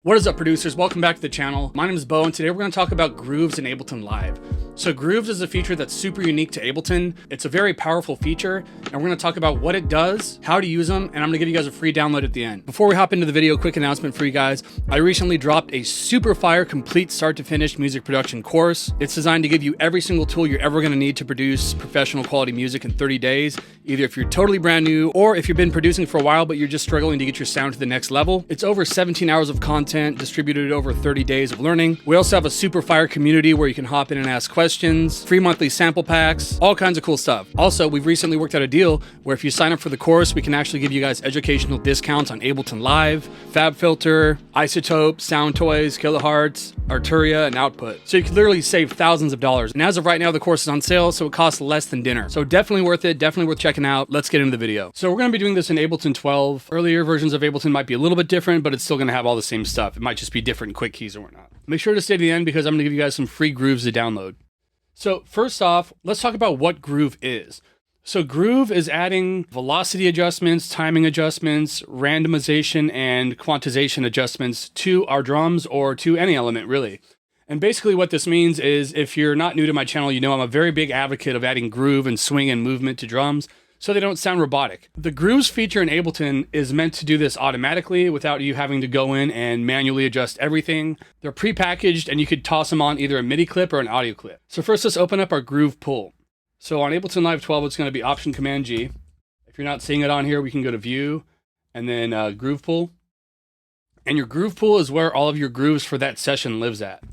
What is up, producers? Welcome back to the channel. My name is Bo, and today we're going to talk about grooves in Ableton Live. So grooves is a feature that's super unique to Ableton. It's a very powerful feature, and we're going to talk about what it does, how to use them, and I'm going to give you guys a free download at the end. Before we hop into the video, quick announcement for you guys. I recently dropped a super fire, complete start to finish music production course. It's designed to give you every single tool you're ever going to need to produce professional quality music in 30 days, either if you're totally brand new or if you've been producing for a while but you're just struggling to get your sound to the next level. It's over 17 hours of content distributed over 30 days of learning. We also have a super fire community where you can hop in and ask questions, free monthly sample packs, all kinds of cool stuff. Also, we've recently worked out a deal where if you sign up for the course, we can actually give you guys educational discounts on Ableton Live, FabFilter, Isotope, Sound Toys, Kilohertz, Arturia, and Output. So you can literally save thousands of dollars. And as of right now, the course is on sale, so it costs less than dinner. So definitely worth it, definitely worth checking out. Let's get into the video. So we're going to be doing this in Ableton 12. Earlier versions of Ableton might be a little bit different, but it's still going to have all the same stuff. It might just be different quick keys and whatnot. Make sure to stay to the end because I'm going to give you guys some free grooves to download. So first off, let's talk about what groove is. So groove is adding velocity adjustments, timing adjustments, randomization, and quantization adjustments to our drums or to any element really. And basically what this means is, if you're not new to my channel, you know I'm a very big advocate of adding groove and swing and movement to drums so they don't sound robotic. The grooves feature in Ableton is meant to do this automatically without you having to go in and manually adjust everything. They're pre-packaged and you could toss them on either a MIDI clip or an audio clip. So first, let's open up our groove pool. So on Ableton Live 12, it's going to be Option Command G. If you're not seeing it on here, we can go to View and then Groove Pool. And your groove pool is where all of your grooves for that session lives at.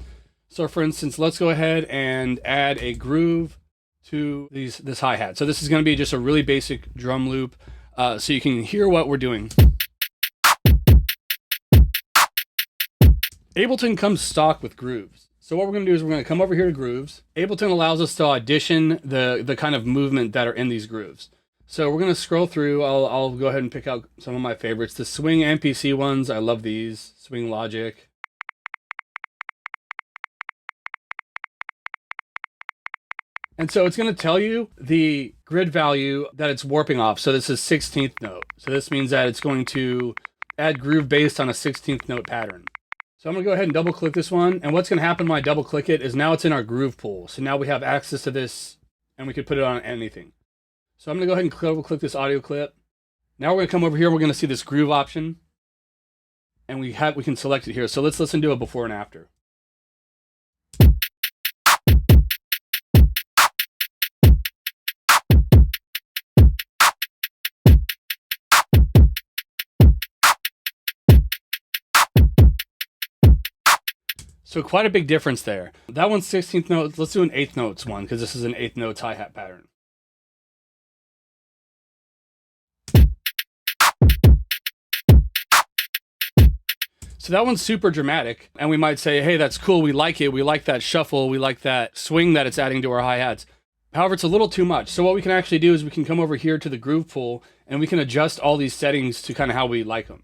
So for instance, let's go ahead and add a groove to this hi-hat. So this is going to be just a really basic drum loop so you can hear what we're doing. Ableton comes stock with grooves. So what we're going to do is we're going to come over here to grooves. Ableton allows us to audition the kind of movement that are in these grooves. So we're going to scroll through. I'll go ahead and pick out some of my favorites. The swing MPC ones, I love these. Swing Logic. And so it's going to tell you the grid value that it's warping off. So this is 16th note. So this means that it's going to add groove based on a 16th note pattern. So I'm going to go ahead and double click this one. And what's going to happen when I double click it is now it's in our groove pool. So now we have access to this and we could put it on anything. So I'm going to go ahead and double click this audio clip. Now we're going to come over here. We're going to see this groove option and we can select it here. So let's listen to a before and after. So quite a big difference there. That one's 16th notes. Let's do an 8th notes one because this is an 8th notes hi-hat pattern. So that one's super dramatic, and we might say, hey, that's cool, we like it, we like that shuffle, we like that swing that it's adding to our hi-hats. However, it's a little too much. So what we can actually do is we can come over here to the groove pool and we can adjust all these settings to kind of how we like them.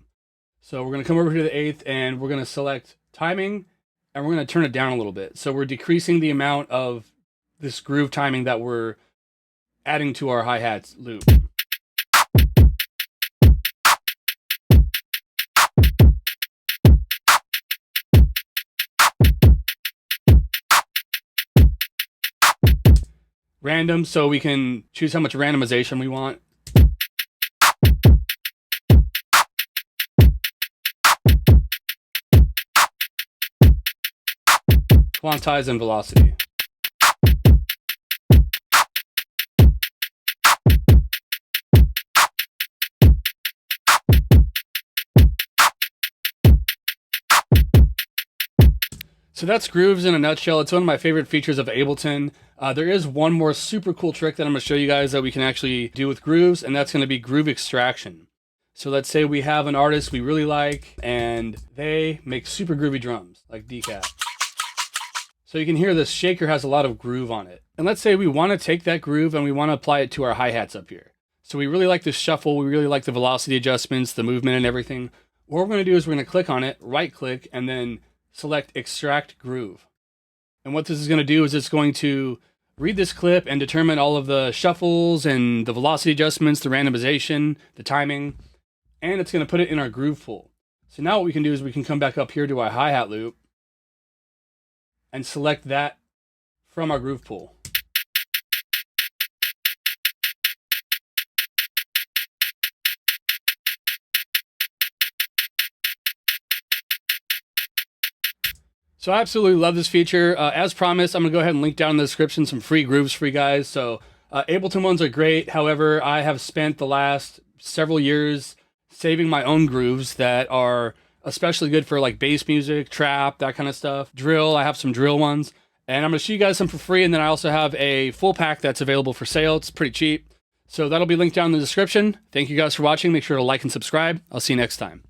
So we're going to come over here to the 8th and we're going to select timing. And we're going to turn it down a little bit. So we're decreasing the amount of this groove timing that we're adding to our hi-hats loop. Random, so we can choose how much randomization we want. Quantize and velocity. So that's grooves in a nutshell. It's one of my favorite features of Ableton. There is one more super cool trick that I'm going to show you guys that we can actually do with grooves, and that's going to be groove extraction. So let's say we have an artist we really like, and they make super groovy drums, like Decap. So you can hear this shaker has a lot of groove on it. And let's say we want to take that groove and we want to apply it to our hi-hats up here. So we really like this shuffle, we really like the velocity adjustments, the movement and everything. What we're going to do is we're going to click on it, right click, and then select Extract Groove. And what this is going to do is it's going to read this clip and determine all of the shuffles and the velocity adjustments, the randomization, the timing, and it's going to put it in our groove pool. So now what we can do is we can come back up here to our hi-hat loop and select that from our groove pool. So I absolutely love this feature. As promised, I'm gonna go ahead and link down in the description some free grooves for you guys. So Ableton ones are great. However, I have spent the last several years saving my own grooves that are especially good for like bass music, trap, that kind of stuff. Drill, I have some drill ones. And I'm gonna show you guys some for free. And then I also have a full pack that's available for sale. It's pretty cheap. So that'll be linked down in the description. Thank you guys for watching. Make sure to like and subscribe. I'll see you next time.